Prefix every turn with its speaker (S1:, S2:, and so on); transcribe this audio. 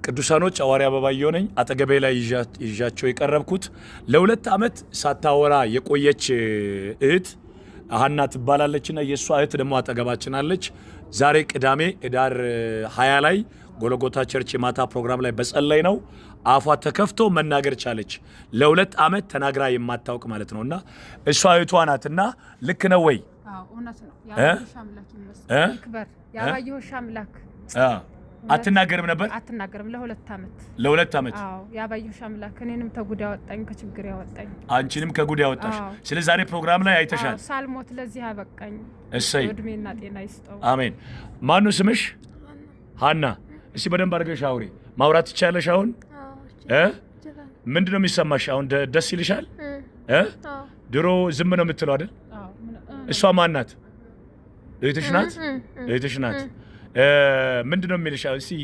S1: ቅዱሳኖች ሐዋርያ አበባየሁ ነኝ። አጠገቤ ላይ ይዣቸው የቀረብኩት ለሁለት ዓመት ሳታወራ የቆየች እህት ሀና ትባላለችና የእሷ እህት ደግሞ አጠገባችን አለች። ዛሬ ቅዳሜ ኅዳር 20 ላይ ጎልጎታ ቸርች የማታ ፕሮግራም ላይ በጸለይ ነው አፏ ተከፍቶ መናገር ቻለች። ለሁለት ዓመት ተናግራ የማታውቅ ማለት ነውና እሷ እህቷ ናትና ልክ ነው ወይ?
S2: አዎ እውነት ነው። ያባየሁሽ አምላክ ይመስገን ይክበር። ያባየሁሽ አምላክ
S1: አትናገርም ነበር?
S2: አትናገርም
S1: ለሁለት ዓመት።
S2: አዎ ያባየሁሽ አምላክ እኔንም ተጉድ ያወጣኝ ከችግር ያወጣኝ
S1: አንቺንም ከጉድ ያወጣሽ። ስለዚህ ዛሬ ፕሮግራም ላይ አይተሻል።
S2: አዎ ሳልሞት ለዚህ ያበቃኝ
S1: እሰይ
S2: እድሜና ጤና ይስጠው።
S1: አሜን። ማን ነው ስምሽ? ሀና። እሺ በደንብ አድርገሽ አውሪ። ማውራት ይቻለሽ አሁን? ምንድነው የሚሰማሽ አሁን? ደስ ይልሻል? ድሮ ዝም ነው የምትለው አይደል? እሷ ማን ናት? እህትሽ ናት? እህትሽ ናት። ምንድነው የሚልሽ? እስኪ